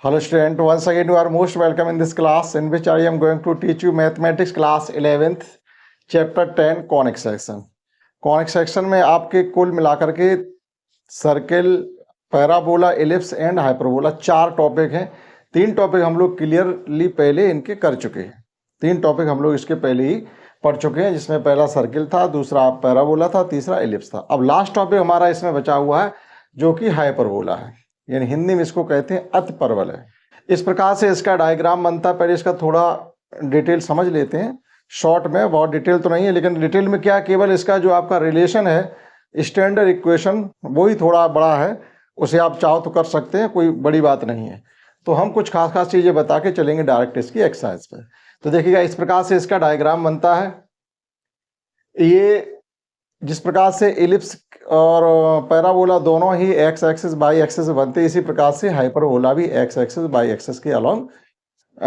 Hello student, once again you are most welcome in this class in which I am going to teach you mathematics class 11th chapter 10 conic section. Conic section में आपके कुल मिलाकर के circle, parabola, ellipse and hyperbola 4 topic हैं। 3 topic हम लोग clearly पहले इनके कर चुके हैं। 3 टॉपिक हम लोग इसके पहले ही पढ़ चुके हैं, जिसमें पहला सर्किल था, दूसरा पैराबोला था, तीसरा एलिप्स था। अब लास्ट टॉपिक हमारा इसमें बचा हुआ है जो कि हाइपरबोला है, यानी हिंदी में इसको कहते हैं अतिपरवल है। इस प्रकार से इसका डायग्राम बनता है। पहले इसका थोड़ा डिटेल समझ लेते हैं, शॉर्ट में, बहुत डिटेल तो नहीं है, लेकिन डिटेल में क्या, केवल इसका जो आपका रिलेशन है स्टैंडर्ड इक्वेशन वो ही थोड़ा बड़ा है, उसे आप चाहो तो कर सकते हैं, कोई बड़ी बात नहीं है। तो हम कुछ खास चीज़ें बता के चलेंगे डायरेक्ट इसकी एक्सरसाइज पे। तो देखिएगा इस प्रकार से इसका डायग्राम बनता है। ये जिस प्रकार से एलिप्स और पैराबोला दोनों ही एक्स एक्सिस बाई एक्सिस बनते हैं, इसी प्रकार से हाइपरबोला भी एक्स एक्सिस बाई एक्सिस के अलोंग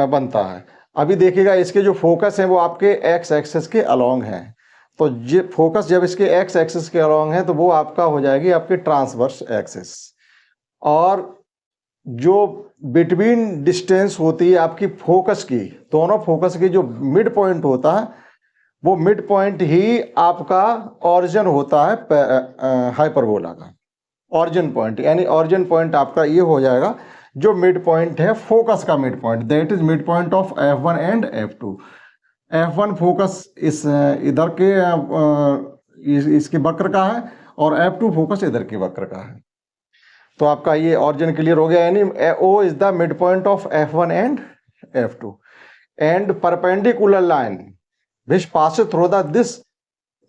बनता है। अभी देखिएगा इसके जो फोकस है वो आपके एक्स एक्सिस के अलोंग हैं। तो ये फोकस जब इसके एक्स एक्सिस के अलोंग है तो वो आपका हो जाएगी आपके ट्रांसवर्स एक्सिस, और जो बिटवीन डिस्टेंस होती है आपकी फोकस की, दोनों फोकस की जो मिड पॉइंट होता है वो मिड पॉइंट ही आपका ऑरिजिन होता है हाइपरबोला का। ऑरिजिन पॉइंट यानी ऑरिजिन पॉइंट आपका ये हो जाएगा जो मिड पॉइंट है फोकस का mid point, that is mid point of F1 and F2। F1 focus इस इधर के इसके वक्र का है और F2 फोकस इधर के वक्र का है। तो आपका ये ऑरिजिन क्लियर हो गया, यानी O is the mid point of F1 and F2 and perpendicular line which passes through this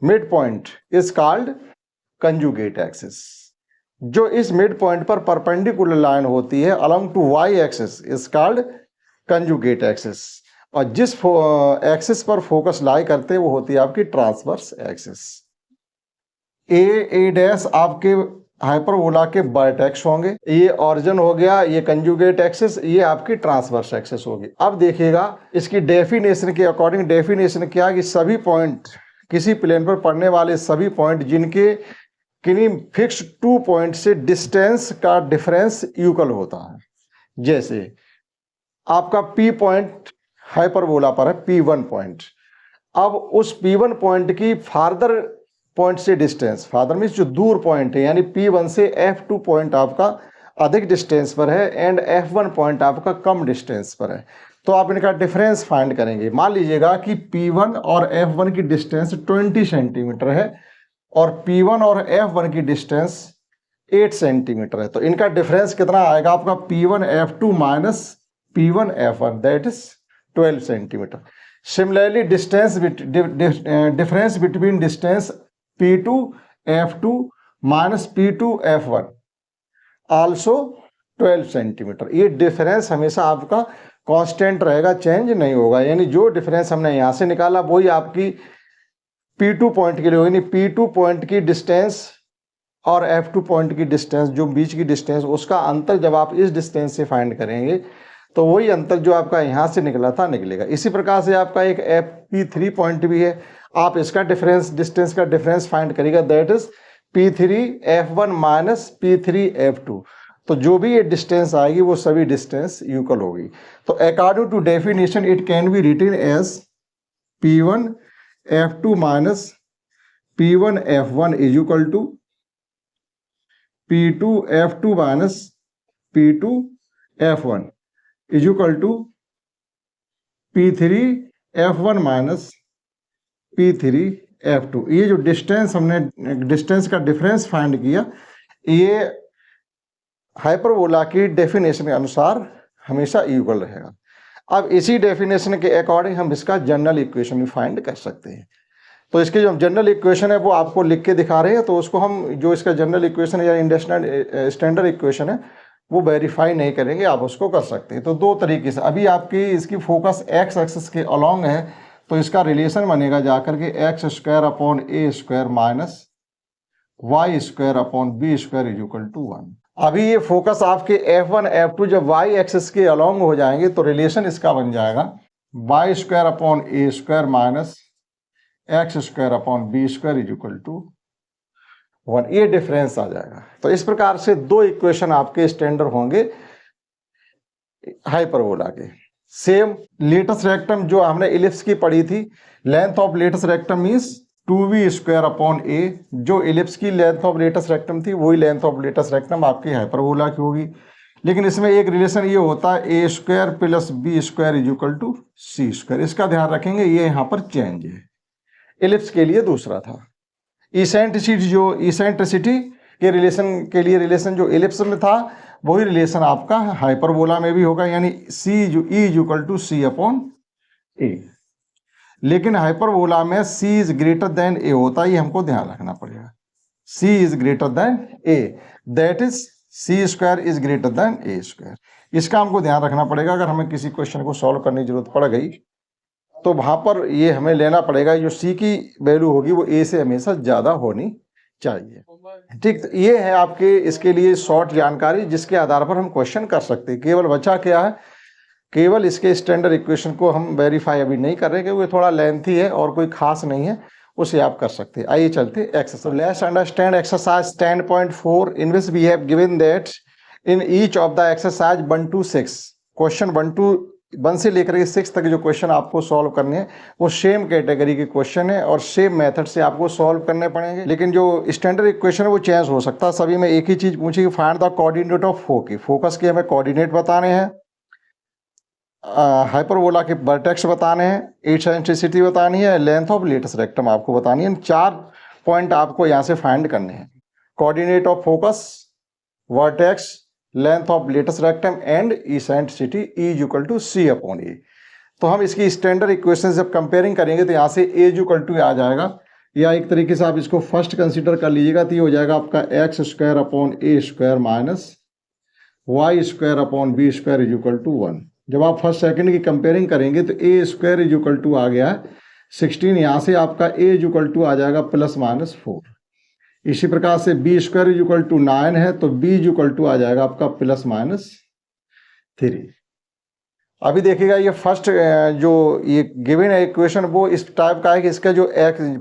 midpoint is called conjugate axis। जो इस मिड पॉइंट पर परपेंडिकुलर लाइन होती है along to y axis is called conjugate axis, और जिस axis पर focus लाई करते हैं वो होती है आपकी ट्रांसवर्स एक्सिस। ए डैश आपके हाइपरबोला के वर्टेक्स होंगे, ये ऑरिजिन हो गया, ये कंजुगेट एक्सिस, ये आपकी ट्रांसवर्स एक्सिस होगी। अब देखिएगा इसकी डेफिनेशन के अकॉर्डिंग डेफिनेशन क्या, कि सभी पॉइंट, किसी प्लेन पर पड़ने वाले सभी पॉइंट जिनके किन्हीं फिक्स 2 पॉइंट से डिस्टेंस का डिफरेंस इक्वल होता है। जैसे आपका P पॉइंट हाइपरबोला पर है, P1 पॉइंट। अब उस P1 पॉइंट की फार्दर पॉइंट से डिस्टेंस, फादर मीन्स जो दूर पॉइंट है, यानी P1 से F2 पॉइंट आपका अधिक डिस्टेंस पर है एंड F1 पॉइंट आपका कम डिस्टेंस पर है। तो आप इनका डिफरेंस फाइंड करेंगे। मान लीजिएगा कि P1 और F1 की डिस्टेंस 20 सेंटीमीटर है और P1 और F1 की डिस्टेंस 8 सेंटीमीटर है। तो इनका डिफरेंस कितना आएगा आपका, P1 F2 minus P1 F1, that is 12 centimetre. Similarly difference between distance P2 F2 minus P2 F1 also 12 centimetre. ये डिफरेंस हमेशा आपका कांस्टेंट रहेगा, चेंज नहीं होगा। यानी जो डिफरेंस हमने यहाँ से निकाला वही आपकी P2 पॉइंट के लिए होगी। P2 पॉइंट की डिस्टेंस और F2 पॉइंट की डिस्टेंस, जो बीच की डिस्टेंस, उसका अंतर जब आप इस डिस्टेंस से फाइंड करेंगे तो वही अंतर जो आपका यहाँ से निकला था निकलेगा। इसी प्रकार से आपका एक P3 पॉइंट भी है, आप इसका डिफरेंस, डिस्टेंस का डिफरेंस फाइंड करिएगा, that is P3 F1 minus P3 F2। तो जो भी ये डिस्टेंस आएगी वो सभी डिस्टेंस इक्वल होगी। तो according to definition it can be written as P1 F2 minus P1 F1 is equal to P2 F2 minus P2 F1 is equal to P3 F1 minus P3 F2। ये जो distance हमने, distance का difference find किया, ये hyperbola की definition के अनुसार हमेशा इक्वल रहेगा। अब इसी डेफिनेशन के अकॉर्डिंग हम इसका जनरल इक्वेशन भी फाइंड कर सकते हैं। तो इसकी जो जनरल इक्वेशन है वो आपको लिख के दिखा रहे हैं, तो उसको हम, जो इसका जनरल इक्वेशन या स्टैंडर्ड इक्वेशन है वो वेरीफाई नहीं करेंगे, आप उसको कर सकते हैं। तो 2 तरीके से, अभी आपकी इसकी फोकस एक्स एक्सिस के अलोंग है, तो इसका रिलेशन बनेगा जाकर के x square upon a square minus y square upon b square is equal to 1। अभी ये फोकस आपके F1 F2 जब वाई एक्सिस के अलोंग हो जाएंगे तो रिलेशन इसका बन जाएगा y square upon a square minus x square upon b square is equal to 1। ये डिफरेंस आ जाएगा। तो इस प्रकार से 2 इक्वेशन आपके स्टैंडर्ड होंगे हाइपरबोला के। सेम लेटस रेक्टम जो हमने इलिप्स की पढ़ी थी, length of latus rectum means 2b² upon a। जो इलिप्स की लेंथ ऑफ लेटस रेक्टम थी वही लेंथ ऑफ लेटस रेक्टम आपकी हाइपरबोला की होगी। लेकिन इसमें एक रिलेशन ये होता है a² plus b² is equal to c²। इसका ध्यान रखेंगे, ये यहाँ पर चेंज है। इलिप्स के लिए दूसरा था। इसेंट्रिसिटी के रिलेशन के लिए रिलेशन जो इलिप्स में था वही रिलेशन आपका हाइपरबोला में भी होगा, यानी c is equal to c upon a। लेकिन हाइपरबोला में c is greater than a होता है, ये हमको ध्यान रखना पड़ेगा। c is greater than a, that is c² is greater than a²। इसका हमको ध्यान रखना पड़ेगा। अगर हमें किसी क्वेश्चन को सॉल्व करने की जरूरत पड़ गई तो वहां पर ये हमें लेना पड़ेगा, जो c की वैल्यू होगी वो a से हमेशा ज्यादा होनी चाहिए। ठीक, तो ये है आपके इसके लिए शॉर्ट जानकारी जिसके आधार पर हम क्वेश्चन कर सकते हैं। केवल बचा क्या है, केवल इसके स्टैंडर्ड इक्वेशन को हम वेरीफाई अभी नहीं कर रहे क्योंकि थोड़ा लेंथी है और कोई खास नहीं है, उसे आप कर सकते हैं। आइए चलते exercise. Let's understand exercise 10.4 in which we have given that in each of the exercise 1 to 6 question 1 से लेकर के 6 तक जो क्वेश्चन आपको सॉल्व करने हैं वो सेम कैटेगरी के क्वेश्चन है और सेम मेथड से आपको सॉल्व करने पड़ेंगे। लेकिन जो स्टैंडर्ड इक्वेशन है वो चेंज हो सकता है। सभी में एक ही चीज पूछी कि find the coordinate of focus के हमें कोऑर्डिनेट बताने हैं, हाइपरबोला के वर्टेक्स बताने हैं, एसेंट्रिसिटी बतानी है, लेंथ ऑफ लेटस रेक्टम आपको बतानी है। 4 पॉइंट आपको यहाँ से फाइंड करने हैं, coordinate of focus, vertex, length of latus rectum and eccentricity is equal to c upon a। तो हम इसकी स्टैंडर्ड इक्वेशन जब कंपेयरिंग करेंगे तो यहाँ से a इज इक्वल टू आ जाएगा, या एक तरीके से आप इसको फर्स्ट कंसीडर कर लीजिएगा तो ये हो जाएगा आपका x² upon a² minus y² upon b² is equal to 1। जब आप फर्स्ट सेकंड की कंपेयरिंग करेंगे तो a² इज इक्वल टू आ गया 16, यहाँ से आपका a इज इक्वल टू आ जाएगा +-4। इसी प्रकार से b² इज इक्वल टू 9 है तो b इज इक्वल टू आ जाएगा आपका +-3। अभी देखिएगा ये फर्स्ट जो ये गिवन इक्वेशन वो इस टाइप का है कि इसका जो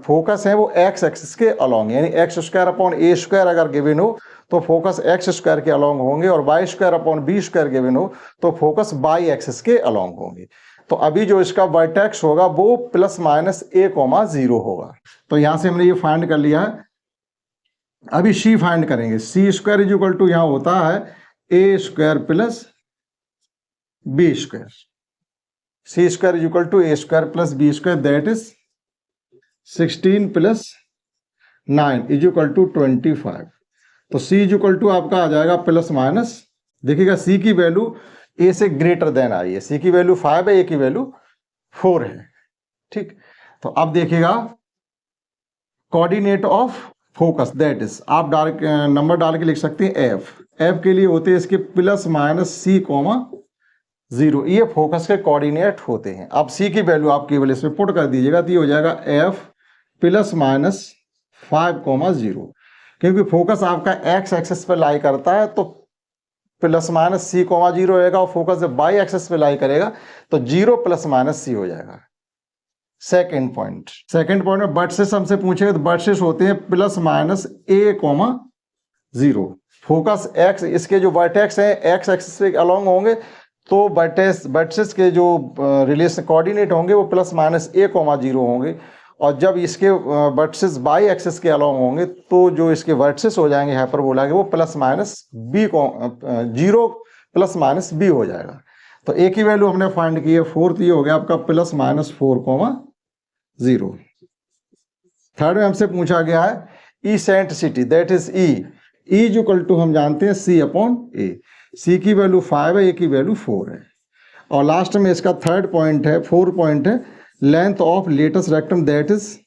फोकस है वो x एक्सिस के अलोंग, यानी x² अपॉन a² अगर गिवन हो तो फोकस x² के अलोंग होंगे और y² अपॉन b² गिवन हो तो फोकस y एक्सिस के अलोंग होंगे। तो अभी जो इसका वर्टेक्स होगा वो +-a,0 होगा। तो यहां से हमने ये फाइंड कर लिया है। अभी c फाइंड करेंगे। c² इज इक्वल टू यहाँ होता है a² plus b²। c² is equal to a² plus b², that is 16 plus 9 is equal to 25। तो c इज इक्वल टू आपका आ जाएगा +-, देखिएगा c की वैल्यू a से ग्रेटर देन आई है। c की वैल्यू 5 है, a की वैल्यू 4 है। ठीक, तो अब देखिएगा coordinate of focus, that is आप नंबर डाल के लिख सकते हैं f के लिए होते हैं इसके +-c,0, ये फोकस के कोऑर्डिनेट होते हैं। अब c की वैल्यू आप केवल इसमें पुट कर दीजिएगा तो ये हो जाएगा f +-5,0, क्योंकि फोकस आपका x एक्सिस पे लाई करता है तो +-c,0 रहेगा और फोकस जब y एक्सिस पे लाई करेगा तो 0 +-c हो जाएगा। सेकेंड पॉइंट में वर्टेक्स हमसे पूछेगा तो वर्टेक्स होते हैं +-a,0। फोकस x, इसके जो वर्टेक्स हैं x एक्सिस के अलोंग होंगे तो वर्टेक्स के जो रिलेशन कोऑर्डिनेट होंगे वो +-a,0 होंगे, और जब इसके वर्टेक्स y एक्सिस के अलोंग होंगे तो जो इसके वर्टेक्स हो जाएंगे हाइपरबोला के वो +-b हो जाएगा। तो a की वैल्यू हमने फाइंड की है 4, तो ये हो गया आपका +-4,0। थर्ड में हमसे पूछा गया है eccentricity, that is e is equal to हम जानते हैं c अपॉन a। c की वैल्यू 5 है, a की वैल्यू 4 है। और लास्ट में इसका थर्ड पॉइंट है, 4 पॉइंट है, length of latus rectum that is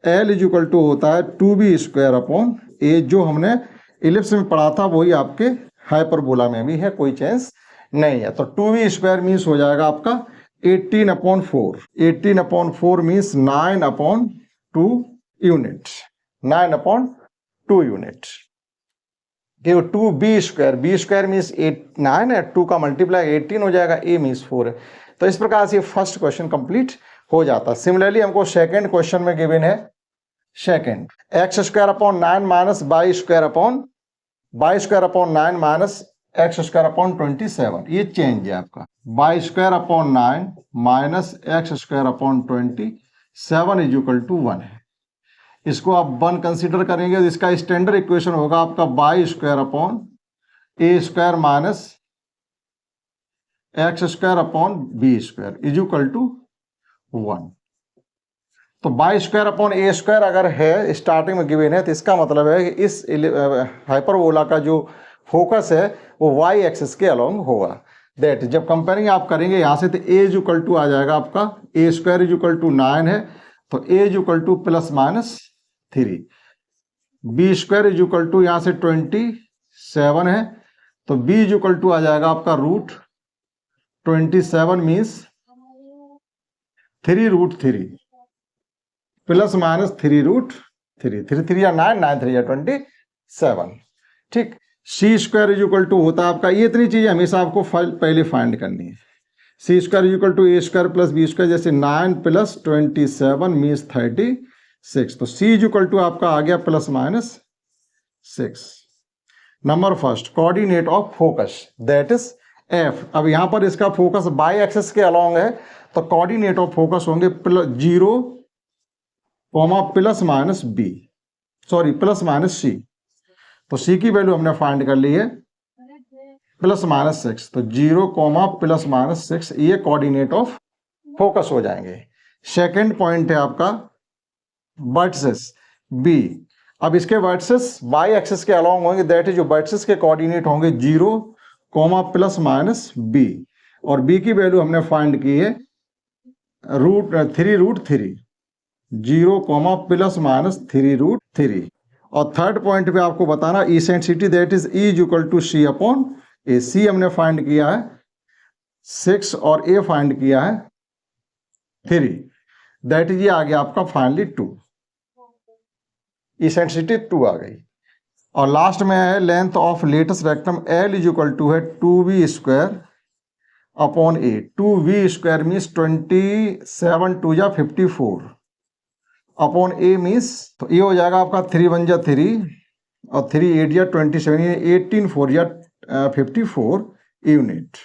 l is equal to होता है 2b² अपॉन a। जो हमने इलिप्स में पढ़ा था वही आपके हाइपरबोला में भी है, कोई चेंज नहीं है। तो 2b² मीन्स हो जाएगा आपका 18/4। 18/4 means 9/2 unit, 9/2 unit. 2b² b² means 9 है, 2 का मल्टीप्लाई 18 हो जाएगा, a मीन्स 4 है। तो इस प्रकार से फर्स्ट क्वेश्चन कंप्लीट हो जाता है। सिमिलरली हमको सेकंड क्वेश्चन में गिवन है x² upon 9 minus y² upon 9 minus x square upon 27, ये चेंज है आपका। Y square upon 9 minus x square upon 27 is equal to 1 है। इसको आप 1 कंसीडर करेंगे तो इसका स्टैंडर्ड इक्वेशन होगा आपका y square upon a square minus x square upon b square is equal to 1। तो b square upon a square अगर है स्टार्टिंग में गिवन है तो इसका मतलब है कि इस हाइपरबोला का जो फोकस है वो वाई एक्सिस के अलोंग होगा। दैट जब कंपेयरिंग आप करेंगे यहाँ से तो ए इज इक्वल टू आ जाएगा आपका A square is equal to 9 है तो A is equal to plus minus 3, B square is equal to यहाँ से 27 है तो बी इज इक्वल टू आ जाएगा आपका रूट 27 मीन्स 3√3 प्लस माइनस 3√3, 3 या 9, 9 3 या 27। ठीक, सी स्क्वायर इज इक्वल टू होता है आपका, ये इतनी चीजें हमेशा आपको पहले फाइंड करनी है। C square is equal to A square plus B square, जैसे 9 प्लस 27 मीन्स 36, तो सी इज इक्वल टू आपका आ गया plus minus 6। Number first, coordinate of focus that is F. अब यहां पर इसका फोकस बाई एक्सिस के अलोंग है तो कोऑर्डिनेट ऑफ फोकस होंगे 0, plus minus B, sorry plus minus C. तो सी की वैल्यू हमने फाइंड कर ली है प्लस माइनस 6, तो 0, प्लस माइनस 6 ये कोऑर्डिनेट ऑफ फोकस हो जाएंगे। सेकंड पॉइंट है आपका वर्टिसेस बी। अब इसके वर्टिसेस वाई एक्सिस के अलोंग होंगे, दैट इज जो वर्टिसेस के कोऑर्डिनेट होंगे 0, प्लस माइनस बी, और बी की वैल्यू हमने फाइंड की है 3√3, 0, प्लस माइनस 3√3। और थर्ड पॉइंट पे आपको बताना eccentricity that is E is equal to C upon A. C हमने फाइंड किया है 6 और ए फाइंड किया है 3, दैट इज ये आ गया आपका फाइनली 2, इसेंट्रिसिटी 2 आ गई। और लास्ट में है length of latest rectum l is equal to है 2v square upon a. 2v square means 27 2 या 54 अपॉन ए मीन्स, तो ये हो जाएगा आपका 3 1 जा 3 और 3 8 या 27, 18 4 या 54 यूनिट,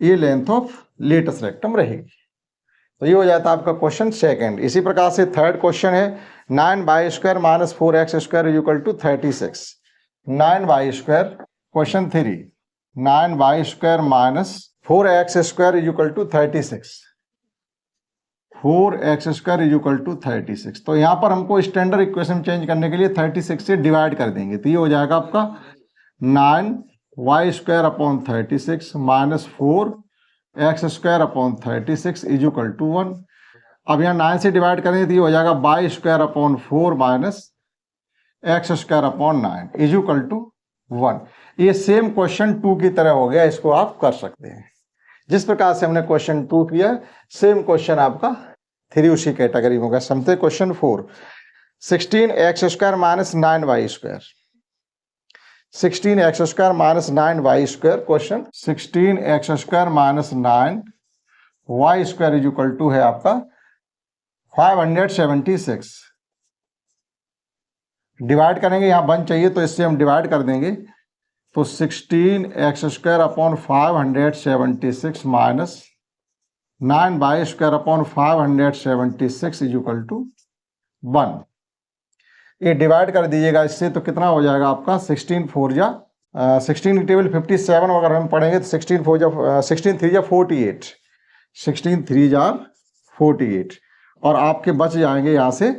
ये लेंथ ऑफ लेटेस्ट रेक्टम रहेगी। तो ये हो जाता है आपका क्वेश्चन सेकंड। इसी प्रकार से थर्ड क्वेश्चन है 9y square minus 4x square is equal to 36। 9y square, question 3, 9y square minus 4x square is equal to 36, 4x square is equal to 36। तो यहाँ पर हमको स्टैंडर्ड इक्वेशन चेंज करने के लिए 36 से डिवाइड कर देंगे, तो ये हो जाएगा आपका 9y square upon 36 minus 4x square upon 36 is equal to 1। अब यहाँ 9 से डिवाइड करेंगे तो ये हो जाएगा y square upon 4 minus x square upon 9 is equal to 1। ये सेम क्वेश्चन 2 की तरह हो गया, इसको आप कर सकते हैं। जिस प्रकार से हमने क्वेश्चन 2 किया सेम क्वेश्चन आपका 3 उसी कैटेगरी में होगा। समझते question 4, 16x square minus 9y square, 16x square minus 9y square. Question 16x square minus 9y square is equal to है आपका 576। डिवाइड करेंगे, यहाँ 1 चाहिए तो इससे हम डिवाइड कर देंगे, तो 16x square upon 576 minus 9y square upon 576 is equal to 1। ये डिवाइड कर दीजिएगा इससे तो कितना हो जाएगा आपका 16 4 जा 16 की टेबल 57 अगर हम पढ़ेंगे तो 16 4 जा 16 3 जा 48, 16 3 जा 48, और आपके बच जाएंगे यहाँ से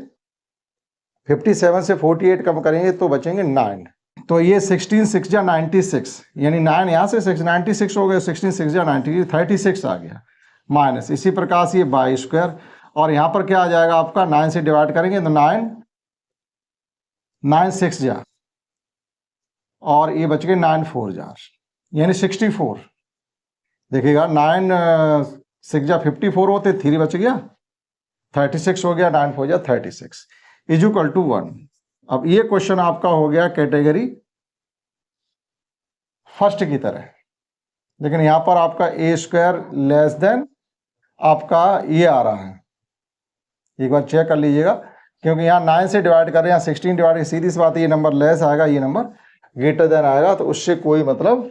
57 से 48 कम करेंगे तो बचेंगे 9। तो ये 16 6 जा 96, यानी 9 यहाँ से 96 हो गए, 16 6 जा 90, 36 आ गया माइनस। इसी प्रकार से ये y स्क्वायर, और यहाँ पर क्या आ जाएगा आपका 9 से डिवाइड करेंगे तो 9 6 जा, और ये बच गए 9 4 जा, यानी 64। देखिएगा 9 6 जा 54 होते, 3 बच गया, 36 हो गया, 9 4 जा 36 इज इक्वल टू 1। अब ये क्वेश्चन आपका हो गया कैटेगरी फर्स्ट की तरह, लेकिन यहां पर आपका ए स्क्वायर लेस देन आपका ये आ रहा है, एक बार चेक कर लीजिएगा, क्योंकि यहाँ 9 से डिवाइड कर रहे हैं, 16 डिवाइड, सीधी सी बात है ये नंबर लेस आएगा, ये नंबर ग्रेटर देन आएगा तो उससे कोई मतलब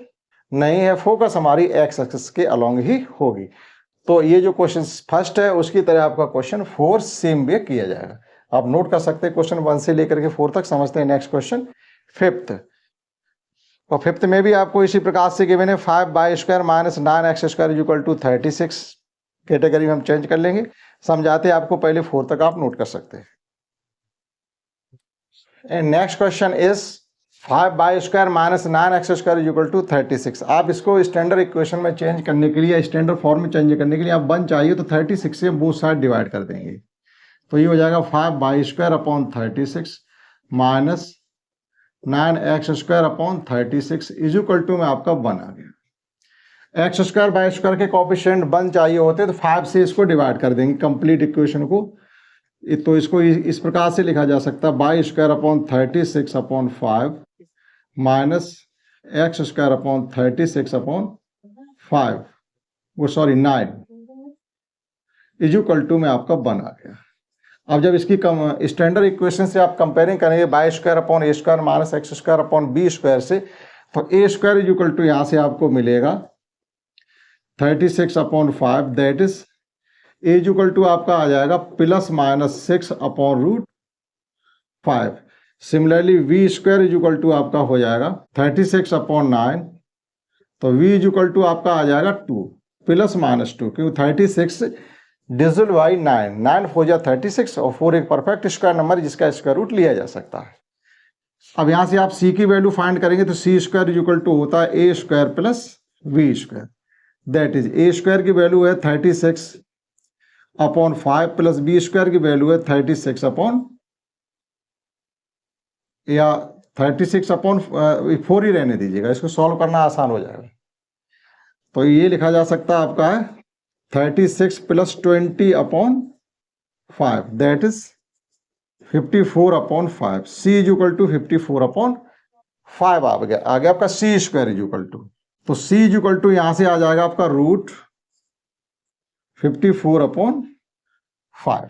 नहीं है, फोकस हमारी एक्स एक्सिस के अलोंग ही होगी। तो ये जो क्वेश्चन फर्स्ट है उसकी तरह आपका क्वेश्चन 4 सेम वे किया जाएगा। आप नोट कर सकते हैं क्वेश्चन 1 से लेकर के 4 तक। समझते हैं नेक्स्ट क्वेश्चन फिफ्थ। और फिफ्थ में भी आपको इसी प्रकार से गिवन है 5y² minus 9x² equal to 36। Category में हम चेंज कर लेंगे, समझाते हैं आपको, पहले 4 तक आप नोट कर सकते हैं। And next question is 5y² minus 9x² equal to 36। आप इसको स्टैंडर्ड इक्वेशन में चेंज करने के लिए, स्टैंडर्ड फॉर्म में चेंज करने के लिए आप 1 चाहिए तो 36 से बोथ साइड डिवाइड कर देंगे। तो ये हो जाएगा 5y² upon 36 minus 9x² upon 36 is equal to में आपका 1 आ गया। x² बाय स्क्वायर के कोएफिशिएंट 1 चाहिए होते तो 5 से इसको डिवाइड कर देंगे कंप्लीट इक्वेशन को। तो इसको इस प्रकार से लिखा जा सकता है y² upon 36 upon 5 minus x² upon 36 upon 5 वो सॉरी 9 इज इक्वल टू में आपका 1 आ गया। अब जब इसकी स्टैंडर्ड इक्वेशन से आप कंपेयरिंग करेंगे y² upon a² minus x² upon b² से, तो a² इज इक्वल टू यहाँ से आपको मिलेगा 36 upon 5, that is a is equal to आपका आ जाएगा plus minus 6 upon root 5। Similarly v² is equal to आपका हो जाएगा 36 अपॉन 9, तो v इज इक्वल टू आपका आ जाएगा 2 प्लस माइनस 2, क्योंकि 36 डिविजल बाई 9 हो जाए 36 और 4 एक परफेक्ट स्क्वायर नंबर जिसका स्क्वायर रूट लिया जा सकता है। अब यहां से आप c की वैल्यू फाइंड करेंगे तो c² इज इक्वल टू होता है a² plus v², that is a² की वैल्यू है 36 अपॉन 5 प्लस b² की वैल्यू है 36 अपॉन या 36 अपॉन 4 ही रहने दीजिएगा, इसको सॉल्व करना आसान हो जाएगा। तो ये लिखा जा सकता है आपका है 36 plus 20 upon 5, that is 54 upon 5। c is equal to 54 upon 5 आ गया आपका c² इज इक्वल टू, तो c इज इक्वल टू यहां से आ जाएगा आपका root 54 upon 5।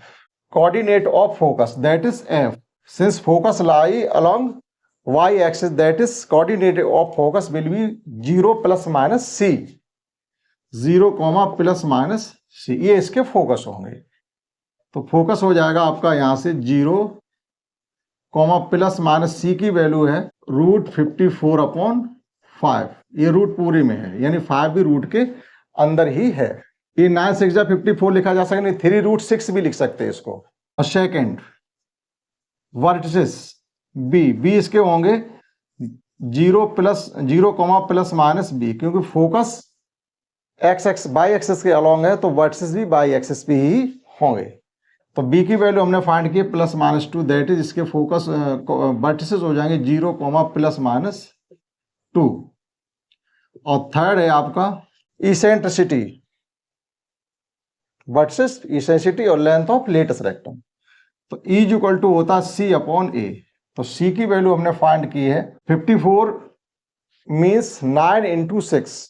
Coordinate of focus that is f, since focus lie along y axis that is coordinate of focus will be 0 plus minus c, 0 plus minus c, ये इसके focus होंगे। तो focus हो जाएगा आपका यहां से 0 प्लस माइनस c की वैल्यू है रूट 54 अपॉन 5, ये रूट पूरी में है यानी 5 भी रूट के अंदर ही है। ये 9 6 54 लिखा जा सकता है, 3 रूट 6 भी लिख सकते हैं इसको। और सेकेंड वर्टिसेस b इसके होंगे 0 प्लस माइनस b, क्योंकि फोकस x बाई एक्सिस के अलोंग है तो वर्टिसेस भी बाई एक्सिस पे ही होंगे। तो b की वैल्यू हमने फाइंड की प्लस माइनस 2, दैट इज इसके फोकस वर्टिसेस हो जाएंगे 0 प्लस माइनस 2। और थर्ड है आपका इसेंट्रिसिटी, वर्टिसेस इसेंट्रिसिटी और लेंथ ऑफ लेटस रेक्टम। तो e इज इक्वल टू होता है c अपॉन a, तो c की वैल्यू हमने फाइंड की है 54 मीन्स 9 इंटू 6,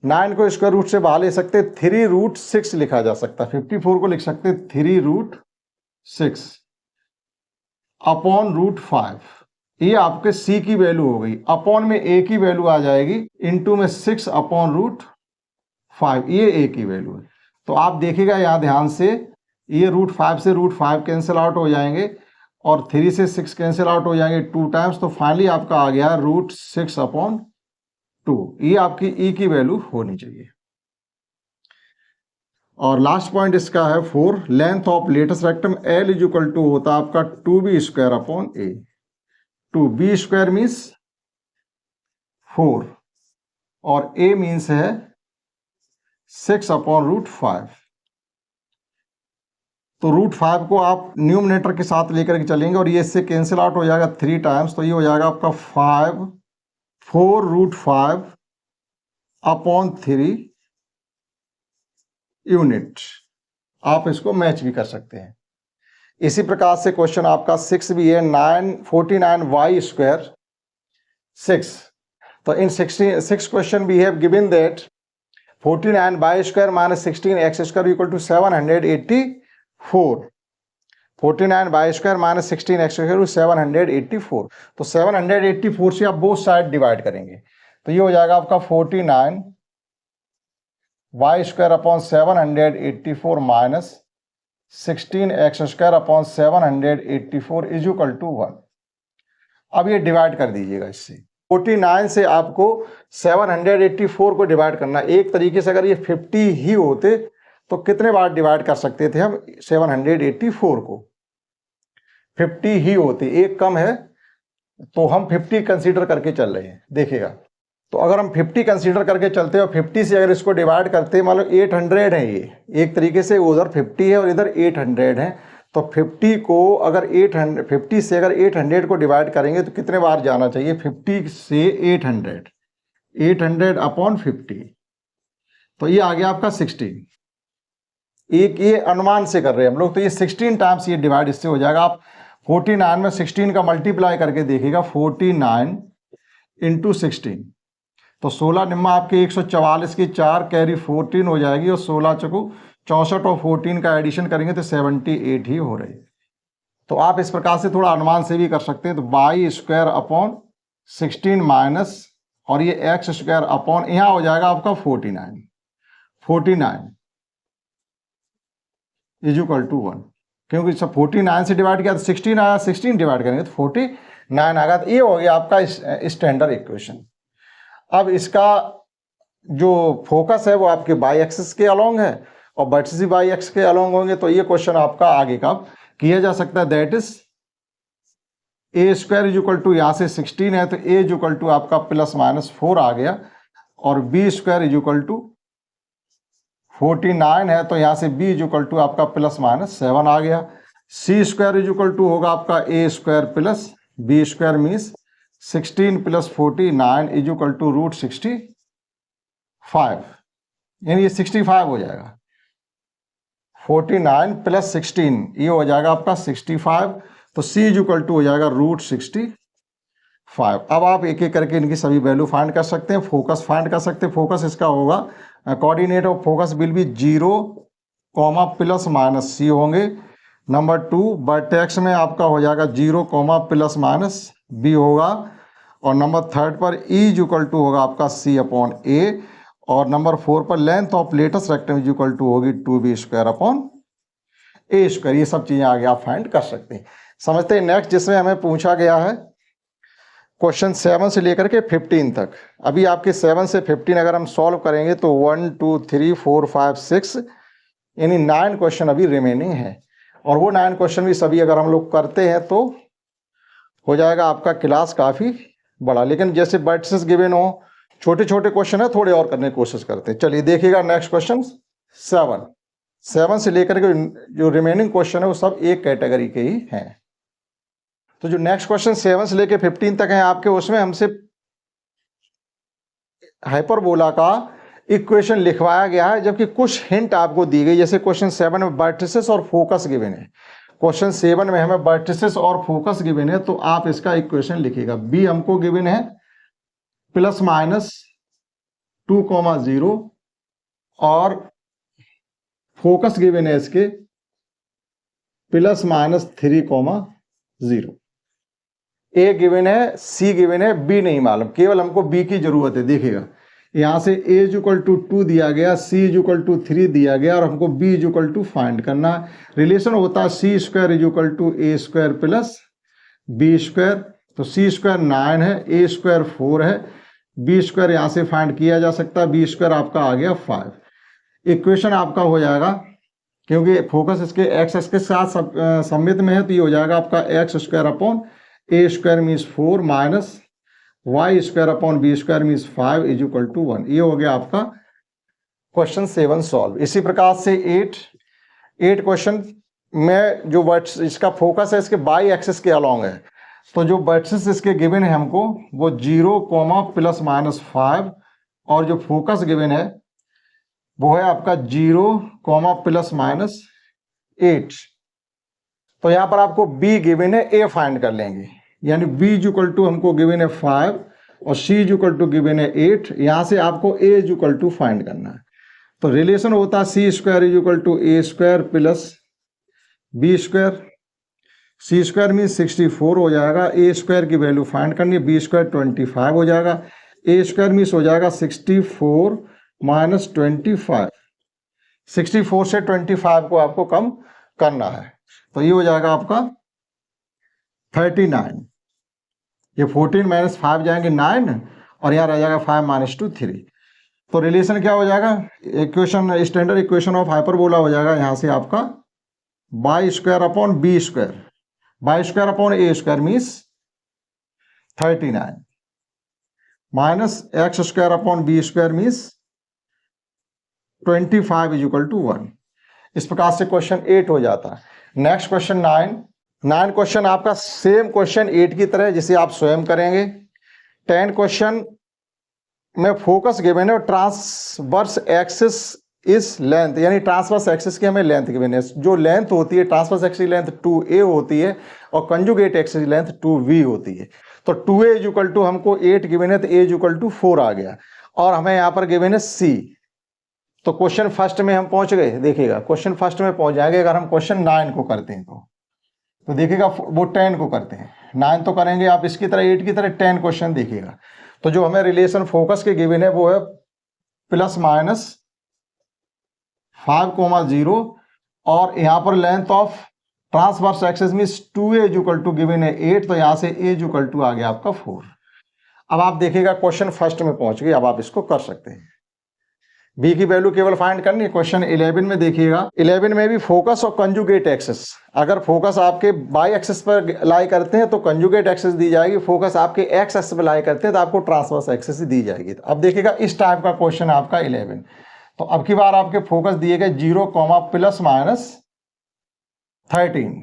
9 को स्क्वायर रूट से बाहर ले सकते, 3 रूट 6 लिखा जा सकता है। 54 को लिख सकते 3 रूट 6 अपॉन रूट 5, ये आपके c की वैल्यू हो गई। अपॉन में a की वैल्यू आ जाएगी, इंटू में 6 अपॉन रूट 5, ये a की वैल्यू है। तो आप देखिएगा यहाँ ध्यान से, ये रूट 5 से रूट 5 कैंसिल आउट हो जाएंगे और 3 से 6 कैंसिल आउट हो जाएंगे 2 टाइम्स, तो फाइनली आपका आ गया रूट 6 अपॉन 2, ये आपकी e की वैल्यू होनी चाहिए। और लास्ट पॉइंट इसका है 4 length of latus rectum l is equal to होता है आपका 2b² upon a, 2b² means 4 और a मीन्स है 6 अपॉन रूट 5। तो रूट 5 को आप न्यूमरेटर के साथ लेकर के चलेंगे और ये इससे कैंसिल आउट हो जाएगा 3 टाइम्स, तो ये हो जाएगा आपका 4 रूट 5 अपॉन 3 यूनिट। आप इसको मैच भी कर सकते हैं। इसी प्रकार से क्वेश्चन आपका 6 भी है 49y² 6। तो in 6 question we have given that 49y² minus 16x² equal to 784। 49 y square minus 16 x square 784। तो 784 से आप बोथ साइड डिवाइड करेंगे, तो ये हो जाएगा आपका 49 y square upon 784 minus 16 x square upon 784 is equal to 1। अब ये डिवाइड कर दीजिएगा इससे। 49 से आपको 784 को डिवाइड करना। एक तरीके से अगर ये 50 ही होते तो कितने बार डिवाइड कर सकते थे हम 784 को? 50 ही होते, एक कम है, तो हम 50 कंसीडर करके चल रहे हैं। देखिएगा, तो अगर हम 50 कंसीडर करके चलते हैं और 50 से अगर इसको डिवाइड करते हैं, मान लो 800 है, ये एक तरीके से उधर 50 है और इधर 800 है, तो 50 को अगर 50 से अगर 800 को डिवाइड करेंगे तो कितने बार जाना चाहिए? 50 से 800 अपॉन 50, तो ये आ गया आपका 16। एक ये अनुमान से कर रहे हैं हम लोग, तो ये 16 टाइम्स ये डिवाइड इससे हो जाएगा। आप 49 में 16 का मल्टीप्लाई करके देखिएगा, 49 इंटू 16, तो 16 निम्मा आपके 144 की 4 कैरी 14 हो जाएगी, और 16 चकू 64 और 14 का एडिशन करेंगे तो 78 ही हो रही। तो आप इस प्रकार से थोड़ा अनुमान से भी कर सकते हैं। तो वाई स्क्वायर अपॉन 16 माइनस और ये एक्स स्क्वायर अपॉन, यहाँ हो जाएगा आपका 49 इज इक्वल टू 1, क्योंकि सब 49 से डिवाइड किया तो 16 आया, 16 डिवाइड करेंगे तो 49 आएगा। तो ये हो गया आपका स्टैंडर्ड इक्वेशन। अब इसका जो फोकस है वो आपके बाई एक्सिस के अलोंग है और वर्टिसेस बाई एक्स के अलोंग होंगे। तो ये क्वेश्चन आपका आगे का किया जा सकता है, that is A square is equal to, यहाँ से 16 है तो ए इज इक्वल टू आपका प्लस माइनस 4 आ गया, और B square is equal to 49 है तो यहाँ से बी इज इक्वल टू आपका प्लस माइनस 7 आ गया। C square is equal to होगा आपका A square plus B square means 16 plus 49 is equal to root 65, यानी ये 65 हो जाएगा। 49 प्लस 16 ये हो जाएगा आपका 65, तो सी इज इक्वल टू हो जाएगा रूट 65। अब आप एक एक करके इनकी सभी वैल्यू फाइंड कर सकते हैं, फोकस फाइंड कर सकते हैं। फोकस इसका होगा, coordinate of focus will be 0, plus minus C होंगे। नंबर 2 वर्टेक्स में आपका हो जाएगा 0, प्लस माइनस बी होगा, और नंबर 3 पर ई इज इक्वल टू होगा आपका सी अपॉन ए, और नंबर 4 पर length of latest rectangle is equal to होगी 2b square upon a square. ये सब चीजें आगे आप फाइंड कर सकते हैं। समझते हैं नेक्स्ट, जिसमें हमें पूछा गया है क्वेश्चन 7 से लेकर के 15 तक। अभी आपके 7 से 15 अगर हम सॉल्व करेंगे तो 1 2 3 4 5 6 यानी 9 क्वेश्चन अभी रिमेनिंग है, और वो 9 क्वेश्चन भी सभी अगर हम लोग करते हैं तो हो जाएगा आपका क्लास काफ़ी बड़ा। लेकिन जैसे वर्टिसेस गिवन हो, छोटे छोटे क्वेश्चन है, थोड़े और करने की कोशिश करते हैं। चलिए देखिएगा नेक्स्ट क्वेश्चन 7 से लेकर के जो रिमेनिंग क्वेश्चन है वो सब एक कैटेगरी के ही हैं। तो जो नेक्स्ट क्वेश्चन 7 से लेकर 15 तक है आपके, उसमें हमसे हाइपरबोला का इक्वेशन लिखवाया गया है, जबकि कुछ हिंट आपको दी गई। जैसे क्वेश्चन 7 में वर्टिसेस और फोकस गिवन है, क्वेश्चन 7 में हमें वर्टिसेस और फोकस गिवन है, तो आप इसका इक्वेशन लिखिएगा। बी हमको गिवन है प्लस माइनस 2,0 और फोकस गिवन है इसके प्लस माइनस 3,0। ए गिवन है, सी गिवन है, बी नहीं मालूम, केवल हमको बी की जरूरत है। देखिएगा यहां से ए इज इक्वल टू 2 दिया गया, सी इज इक्वल टू 3 दिया गया, और हमको B is equal to find करना है। रिलेशन होता है C square is equal to A square plus B square. तो सी स्क्वायर 9 है, ए स्क्वायर 4 है, बी स्क्वायर यहां से फाइंड किया जा सकता है, बी स्क्वायर आपका आ गया 5। इक्वेशन आपका हो जाएगा, क्योंकि फोकस इसके एक्स के साथ सममित में है, तो ये हो जाएगा आपका x square upon a square means 4 minus y square upon b square means 5 is equal to 1। ये हो गया आपका क्वेश्चन 7 सॉल्व। इसी प्रकार से 8 क्वेश्चन में जो वर्ड्स इसका फोकस है इसके बाई एक्सिस के अलोंग है, तो जो वर्ड्स इसके गिवन है हमको वो 0, प्लस माइनस 5, और जो फोकस गिवन है वो है आपका 0, प्लस माइनस 8। तो यहां पर आपको बी गिवन है, ए फाइंड कर लेंगे, यानी बी इज इक्वल टू हमको गिवन है 5 और C is equal to given है 8। यहां से आपको A is equal to find करना है। तो रिलेशन होता है C square is equal to A square plus B square, C square mean 64 हो जाएगा, ए स्क्वायर की वैल्यू फाइंड करनी है, बी स्क्वायर 25 हो जाएगा, ए स्क्वायर मीन हो जाएगा 64 माइनस 25, 64 से 25 को आपको कम करना है, तो ये हो जाएगा आपका 39, ये 14 माइनस 5 जाएंगे 9 और यहाँ रह जाएगा 5 माइनस 2 3, तो रिलेशन क्या हो जाएगा, equation standard equation of hyperbola हो जाएगा यहाँ से आपका y square upon b square, y square upon a square means 39 minus x square upon b square means 25 is equal to 1। इस प्रकार से क्वेश्चन 8 हो जाता है। नेक्स्ट क्वेश्चन 9 क्वेश्चन आपका सेम क्वेश्चन 8 की तरह जिसे आप स्वयं करेंगे। 10 क्वेश्चन में फोकस गिवन है और ट्रांसवर्स एक्सिस इस लेंथ, यानी ट्रांसवर्स एक्सिस की हमें लेंथ गिवन है। जो लेंथ होती है ट्रांसवर्स एक्सिस लेंथ 2a होती है और कंजुगेट एक्सिस लेंथ 2v होती है। तो 2a इज इक्वल टू हमको 8 गिवन है तो a इज इक्वल टू 4 आ गया और हमें यहाँ पर गिवन है c। तो क्वेश्चन फर्स्ट में हम पहुंच गए, देखिएगा क्वेश्चन फर्स्ट में पहुंच जाएंगे अगर हम क्वेश्चन 9 को करते हैं तो देखिएगा वो 10 को करते हैं, 9 तो करेंगे आप इसकी तरह 8 की तरह 10 क्वेश्चन देखिएगा। तो जो हमें रिलेशन फोकस के गिवन है वो है प्लस माइनस 5,0 और यहाँ पर length of transverse axis means 2a is equal to given है 8, तो यहाँ से a इज इक्वल टू आ गया आपका 4। अब आप देखिएगा क्वेश्चन फर्स्ट में पहुंच गए, अब आप इसको कर सकते हैं। b की वैल्यू केवल फाइंड करनी है। क्वेश्चन 11 में देखिएगा, 11 में भी फोकस और कंजुगेट एक्सिस, अगर फोकस आपके बाई एक्सिस पर लाई करते हैं तो कंजुगेट एक्सिस दी जाएगी, फोकस आपके एक्स एक्सिस पर लाई करते हैं तो आपको ट्रांसवर्स एक्सिस दी जाएगी। तो अब देखिएगा इस टाइप का क्वेश्चन आपका 11, तो अब की बार आपके फोकस दिए गए 0, प्लस माइनस 13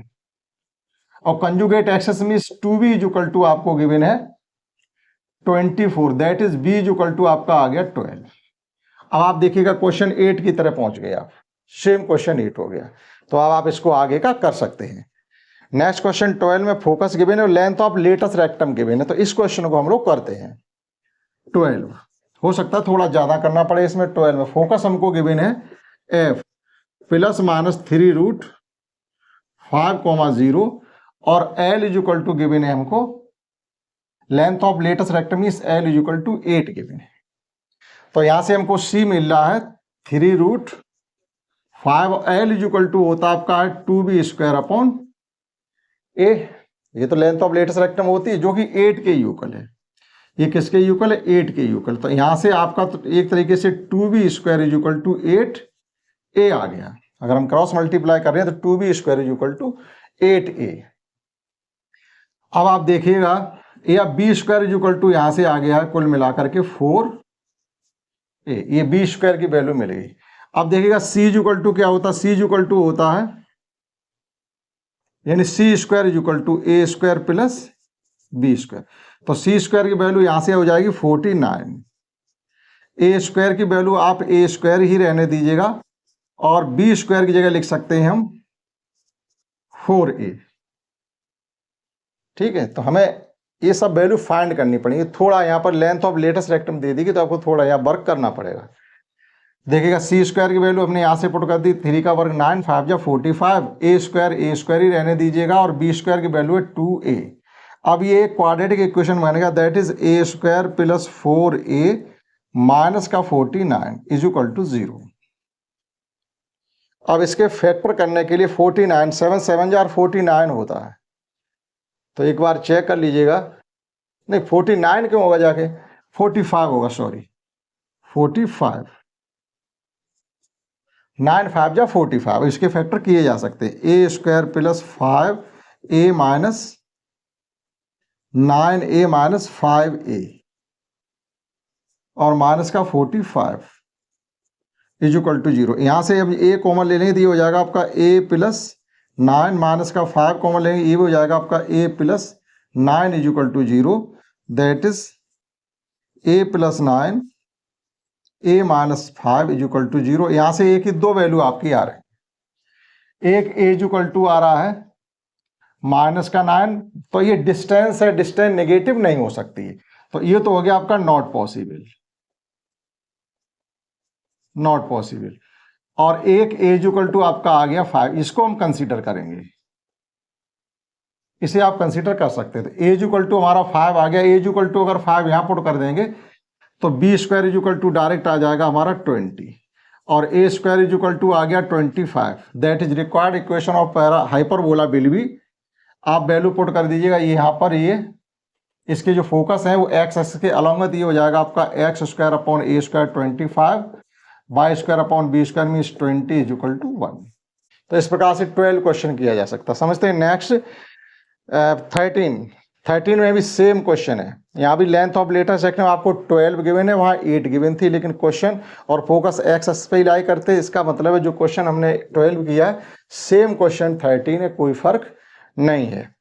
और conjugate axis means 2b is equal to आपको गिवन है 24, that is b is equal to आपका आ गया 12। अब आप देखिएगा क्वेश्चन 8 की तरह पहुंच गए आप, सेम क्वेश्चन 8 हो गया, तो अब आप इसको आगे का कर सकते हैं। नेक्स्ट क्वेश्चन 12 में फोकस गिवन है और length of latus rectum given है, तो इस क्वेश्चन को हम लोग करते हैं। 12 हो सकता है थोड़ा ज्यादा करना पड़े इसमें। 12 में फोकस हमको गिवन है f प्लस माइनस 3 रूट 5,0 और l is equal to given है हमको length of latus rectum is l is equal to 8 given है। तो यहां से हमको c मिल रहा है 3 root 5, l is equal to होता आपका 2b स्क्वायर अपॉन a, ये तो लेंथ ऑफ लेटस रेक्टम होती है जो कि 8 के यूकल है। ये किसके यूकल है? 8 के यूकल। तो यहां से आपका तो एक तरीके से 2b square is equal to 8a आ गया। अगर हम क्रॉस मल्टीप्लाई कर रहे हैं तो 2b square is equal to 8a। अब आप देखिएगा या b square is equal to यहां से आ गया है कुल मिलाकर के 4a, ये b स्क्वायर की वैल्यू मिलेगी। अब देखिएगा c इज इक्वल टू क्या होता है? c इज इक्वल टू होता है यानी c square is equal to a square plus b square. तो c स्क्वायर की वैल्यू यहां से हो जाएगी 49, a स्क्वायर की वैल्यू आप a स्क्वायर ही रहने दीजिएगा और b स्क्वायर की जगह लिख सकते हैं हम 4a। ठीक है, तो हमें ये सब वैल्यू फाइंड करनी पड़ेगी। थोड़ा यहाँ पर लेंथ ऑफ लेटेस्ट रेक्टम दे देगी तो आपको थोड़ा यहाँ वर्क करना पड़ेगा। देखिएगा c स्क्वायर की वैल्यू हमने यहाँ से पुट कर दी, 3 का वर्ग 9, 5 जा 45, a स्क्वायर ही रहने दीजिएगा और b स्क्वायर की वैल्यू है 2a। अब ये क्वाड्रेटिक इक्वेशन बनेगा, that is a square plus 4a minus का 49 इज इक्वल टू 0। अब इसके फैक्टर करने के लिए 49, 7 7 जार 49 होता है, तो एक बार चेक कर लीजिएगा। नहीं 49 क्यों होगा, जाके 45 होगा, सॉरी 45, 9 5 जा 45। इसके फैक्टर किए जा सकते हैं। a square plus 5a minus 9a minus 5a और माइनस का 45 इज इक्वल टू 0। यहां से अब a कॉमन ले लेंगे तो ये हो जाएगा आपका a प्लस 9 माइनस का 5 कॉमन लेंगे, ये हो जाएगा आपका a plus 9 is equal to 0, that is a plus 9 a minus 5 is equal to 0। यहां से a की दो वैल्यू आपकी आ रही है, एक a इज इक्वल टू आ रहा है माइनस का 9, तो ये डिस्टेंस है, डिस्टेंस नेगेटिव नहीं हो सकती है, तो ये तो हो गया आपका नॉट पॉसिबल, नॉट पॉसिबल। और एक a इज इक्वल टू आपका आ गया 5, इसको हम कंसीडर करेंगे। इसे आप कंसीडर कर सकते थे। ए इक्वल टू हमारा 5 आ गया, ए इक्वल टू अगर 5 यहाँ पुट कर देंगे तो B square equal to direct आ जाएगा हमारा 20 और ए स्क्वायर इक्वल टू आ गया 25। That is required equation of hyperbola will be, आप वैल्यू पुट कर दीजिएगा यहाँ पर। ये इसके जो फोकस है वो एक्स एक्स के अलॉन्ग ये हो जाएगा आपका x square upon a square 25 y square upon b square means 20 is equal to 1। तो इस प्रकार से 12 क्वेश्चन किया जा सकता है। समझते हैं। नेक्स्ट 13 में भी सेम क्वेश्चन है। यहाँ भी लेंथ ऑफ लेटर सेक्शन में आपको 12 गिवन है, वहाँ 8 गिवन थी, लेकिन क्वेश्चन और फोकस एक्स एक्स पे ही लाई करते हैं। इसका मतलब है जो क्वेश्चन हमने 12 किया है सेम क्वेश्चन 13 है, कोई फर्क नहीं है।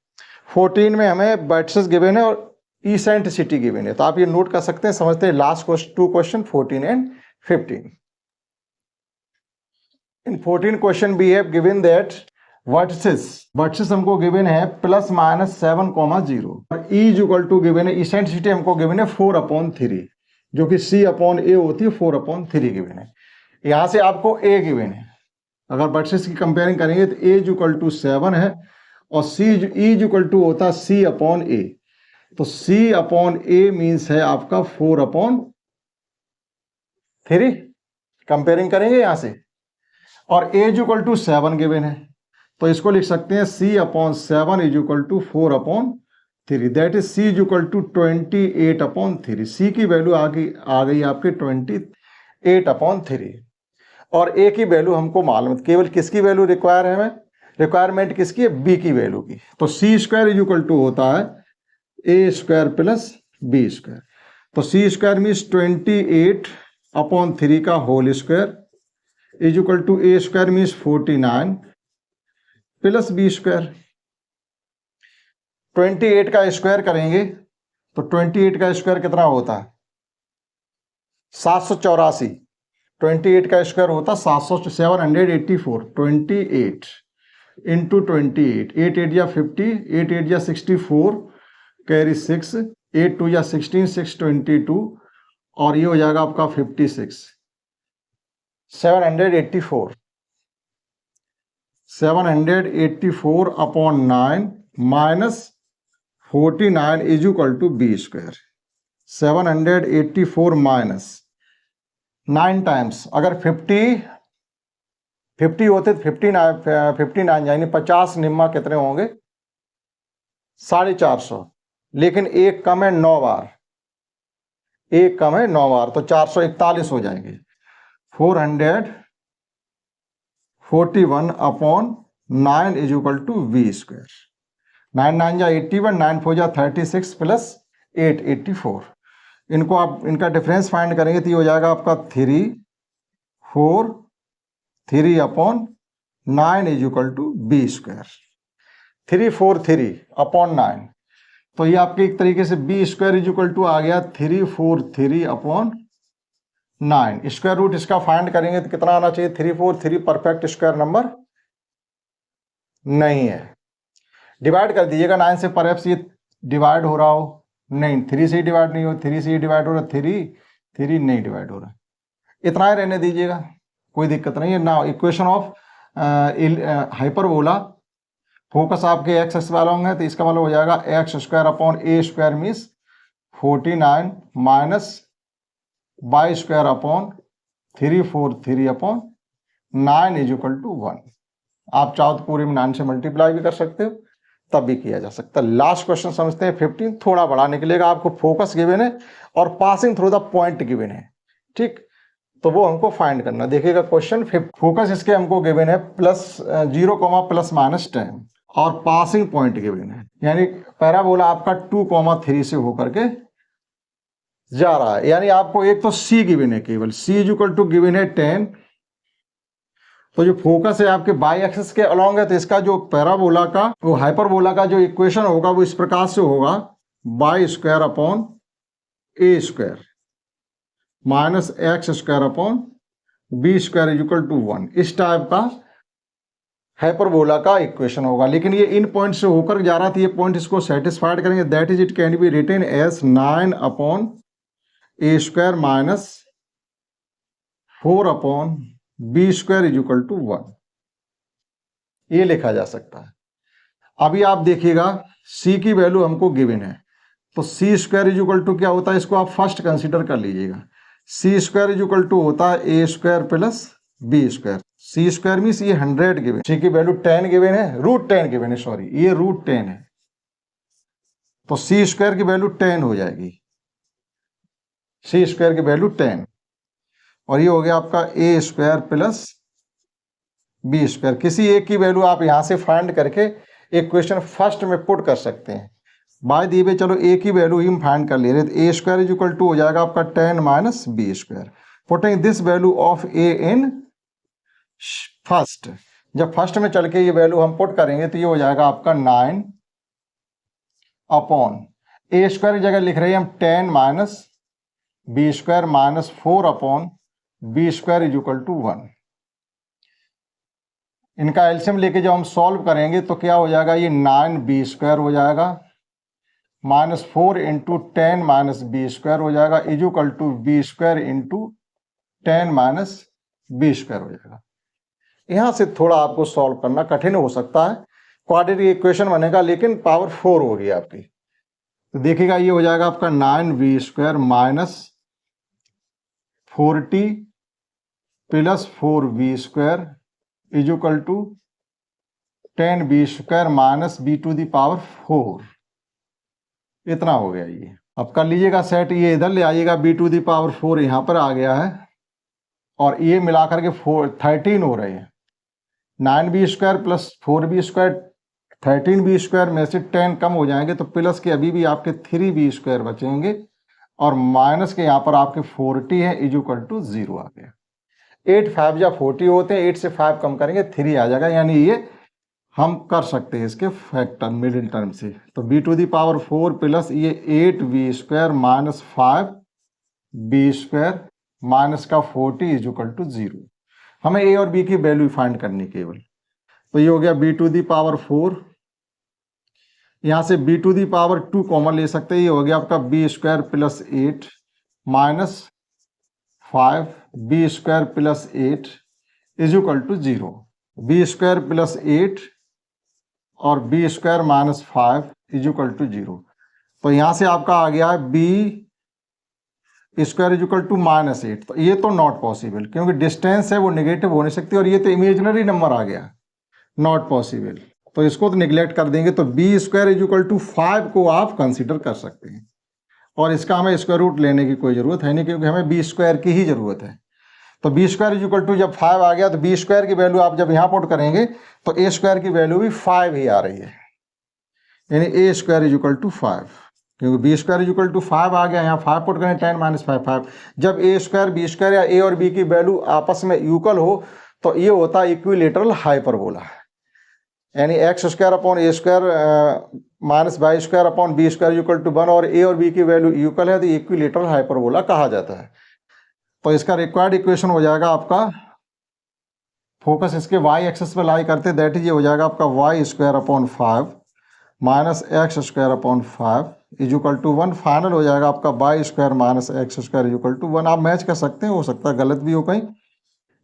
14 में हमें बर्ड्स गिवन है और इसेंट्रिसिटी गिवन है, तो आप ये नोट कर सकते हैं। समझते हैं last 2 question 14 and 15। In 14 question we have given that vertices हमको गिवन है +-7,0 और ई इक्वल टू गिवन है, इसेंट्रिसिटी हमको गिवन है 4/3 जो कि सी अपॉन ए होती है 4/3 गिवन है। यहां से आपको ए गिवन है, अगर वर्टिसेस की कंपेयरिंग करेंगे तो ए इक्वल टू 7 है और सी ई इक्वल टू होता है सी अपॉन ए, तो सी अपॉन ए मीन्स है आपका 4/3। कंपेयरिंग करेंगे यहां से, और ए इक्वल टू 7 गिवन है तो इसको लिख सकते हैं c upon 7 is equal to 4/3। That is c is equal to 28/3। c की वैल्यू आ गई आपकी 28/3 और a की वैल्यू हमको मालूम है। केवल किसकी वैल्यू रिक्वायर है हमें? रिक्वायरमेंट किसकी है? b की वैल्यू की। तो c square is equal to होता है a square plus b square. तो c स्क्वायर मीन्स 28/3 का whole square is equal to a square means 49 plus B square. 28 का स्क्वायर करेंगे तो 28 का स्क्वायर कितना होता है? 784। 28 का स्क्वायर होता है 784। 28 इंटू 28, 8 8 या 50, 8 8 या 64, कैरी 6, 8 2 या 16, 6 22 और ये हो जाएगा आपका 56। 784 upon 9 minus 49 is equal to B square. 784 minus 9 times, अगर 50 होते तो 59 यानी 50 निम्मा कितने होंगे? 450। लेकिन एक कम है 9 बार, एक कम है 9 बार, तो 441 हो जाएंगे। 441 upon 9 is equal to b square. 9 9 जा 81, 9 4 जा 36 प्लस 8 84। इनको आप इनका डिफरेंस फाइंड करेंगे तो ये हो जाएगा आपका 3 upon 9 is equal to B square. 343 upon 9, तो ये आपके एक तरीके से B square is equal to आ गया 343 अपॉन 9। स्क्वायर रूट इसका फाइंड करेंगे तो कितना आना चाहिए? 343 परफेक्ट स्क्वायर नंबर नहीं है। डिवाइड कर दीजिएगा 9 से, परहैप्स ये डिवाइड हो रहा हो। नहीं, 3 से डिवाइड नहीं हो, 3 से डिवाइड हो रहा, 3 नहीं डिवाइड हो रहा। इतना ही रहने दीजिएगा, कोई दिक्कत नहीं है ना। इक्वेशन ऑफ हाइपरबोला फोकस आपके एक्स एक्स वाला होंगे तो इसका मतलब हो जाएगा x square upon a square means 49 minus y square upon 343 upon 9 is equal to 1। आप चाहो तो पूरे में 9 से मल्टीप्लाई भी कर सकते हो, तब भी किया जा सकता है। लास्ट क्वेश्चन समझते हैं 15, थोड़ा बड़ा निकलेगा। आपको फोकस गिवन है और passing through the point given है, ठीक, तो वो हमको फाइंड करना। देखिएगा क्वेश्चन, फोकस इसके हमको गिवन है +0, ±10 और पासिंग पॉइंट गिवन है, यानी पैराबोला आपका 2,3 से होकर के जा रहा है। यानी आपको एक तो सी गिवन है, केवल सी इज इक्वल टू गिवन है 10। तो जो फोकस है आपके बाई एक्सिस के अलॉन्ग है, तो इसका जो पैराबोला का वो हाइपरबोला का जो इक्वेशन होगा वो इस प्रकार से होगा, y square upon a square minus x square upon b square is equal to 1। इस टाइप का हाइपरबोला का इक्वेशन होगा। लेकिन ये इन पॉइंट से होकर जा रहा था, ये पॉइंट इसको सेटिस्फाइड करेंगे। That is it can be written as 9 upon a square minus 4 upon b square is equal to 1, ये लिखा जा सकता है। अभी आप देखिएगा c की वैल्यू हमको गिवन है, तो C square is equal to क्या होता है, इसको आप फर्स्ट कंसीडर कर लीजिएगा। सी स्क्वायर इज इक्वल टू होता है ए square plus B square. C square means ये 100 गिवन, सी की वैल्यू 10 गिवन है, रूट 10 गिवन है, सॉरी ये रूट 10 है, तो सी स्क्वायर की वैल्यू 10 हो जाएगी, सी स्क्वायर की वैल्यू 10, और ये हो गया आपका A square plus B square. किसी एक की वैल्यू आप यहां से फाइंड करके एक क्वेश्चन फर्स्ट में पुट कर सकते हैं। बाय दी वे चलो ए की वैल्यू ही हम फाइंड कर ले रहे, तो a square is equal to हो जाएगा आपका 10 minus b square. Putting this value of a in first, जब फर्स्ट में चल के ये वैल्यू हम पुट करेंगे तो ये हो जाएगा आपका 9 अपॉन ए स्क्वायर की जगह लिख रहे हैं हम 10 minus b square minus 4 upon b square is equal to 1। इनका एलसीएम लेके जब हम सॉल्व करेंगे तो क्या हो जाएगा, ये 9 बी स्क्वायर हो जाएगा minus 4 into 10 minus b square हो जाएगा is equal to B square into 10 minus b square हो जाएगा। यहां से थोड़ा आपको सॉल्व करना कठिन हो सकता है, क्वाड्रेटिक इक्वेशन बनेगा लेकिन पावर 4 होगी आपकी। तो देखिएगा ये हो जाएगा आपका 9 b square minus 40 plus 4 b square is equal to 10 b square minus b to the power 4, इतना हो गया ये। अब कर लीजिएगा सेट, ये इधर ले आइएगा, बी टू दी पावर 4 यहां पर आ गया है और ये मिलाकर के 13 हो रहे हैं। 9 b square plus 4 b square, 13 b square में से 10 कम हो जाएंगे तो प्लस के अभी भी आपके 3 बी स्क्वायर बचेंगे और माइनस के यहाँ पर आपके 40 है इज इक्वल टू 0 आ गया। 8 5 या 40 होते हैं, 8 से 5 कम करेंगे 3 आ जाएगा, यानी ये हम कर सकते हैं इसके फैक्टर मिडिल टर्म से। तो बी टू दी पावर 4 प्लस ये 8 b square minus 5 b square minus का 40 इज इक्वल टू 0। हमें ए और बी की वैल्यू फाइंड करनी केवल, तो ये हो गया बी टू दी पावर 4, यहां से b to the power 2 common ले सकते हैं, ये हो गया आपका b square plus 8 minus 5 b square plus 8 is equal to 0। B square plus 8 और B square minus 5 is equal to 0। तो यहां से आपका आ गया है b square is equal to minus 8, तो ये तो नॉट पॉसिबल क्योंकि डिस्टेंस है वो नेगेटिव हो नहीं सकती और ये तो इमेजिनरी नंबर आ गया, नॉट पॉसिबल, तो इसको तो निगलेक्ट कर देंगे। तो B square is equal to 5 को आप कंसीडर कर सकते हैं और इसका हमें स्क्वायर रूट लेने की कोई जरूरत है नहीं क्योंकि हमें बी स्क्वायर की ही जरूरत है। तो B square is equal to जब 5 आ गया तो बी स्क्वायर की वैल्यू आप जब यहाँ पुट करेंगे तो ए स्क्वायर की वैल्यू भी 5 ही आ रही है, यानी a square is equal to 5, क्योंकि b square is equal to 5 आ गया, यहाँ 5 पुट करें 10 माइनस 5 5। जब ए स्क्वायर बी स्क्वायर या ए और बी की वैल्यू आपस में इक्वल हो तो ये होता है इक्विलेटरल हाइपरबोला, यानी x square upon a square minus y square upon b square equal to 1 और ए और बी की वैल्यू इक्वल है तो इक्विलेटरल हाइपरबोला कहा जाता है। तो इसका रिक्वायर्ड इक्वेशन हो जाएगा आपका, फोकस इसके वाई एक्सेस पे लाई करते, दैट इज ये हो जाएगा आपका y square upon 5 minus x square upon 5 is equal to 1। Final हो जाएगा आपका y square minus x square is equal to 1। आप मैच कर सकते हैं, हो सकता है गलत भी हो कहीं,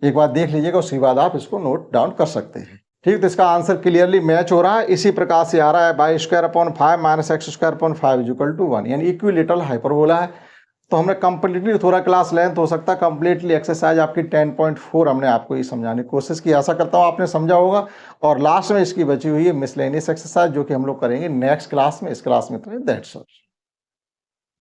एक बार देख लीजिएगा उसके बाद आप इसको नोट डाउन कर सकते हैं। ठीक, तो इसका आंसर क्लियरली मैच हो रहा है, इसी प्रकार से आ रहा है y square upon 5 minus x square upon 5 is equal to 1, यानी इक्विलेटरल हाइपरबोला है। तो हमने कंप्लीटली, थोड़ा क्लास लेंथ हो सकता है, कंप्लीटली एक्सरसाइज आपकी 10.4 हमने आपको ये समझाने की कोशिश की, आशा करता हूँ आपने समझा होगा। और लास्ट में इसकी बची हुई है मिसलेनियस एक्सरसाइज जो कि हम लोग करेंगे नेक्स्ट क्लास में, इस क्लास में तो दैट्स ऑल।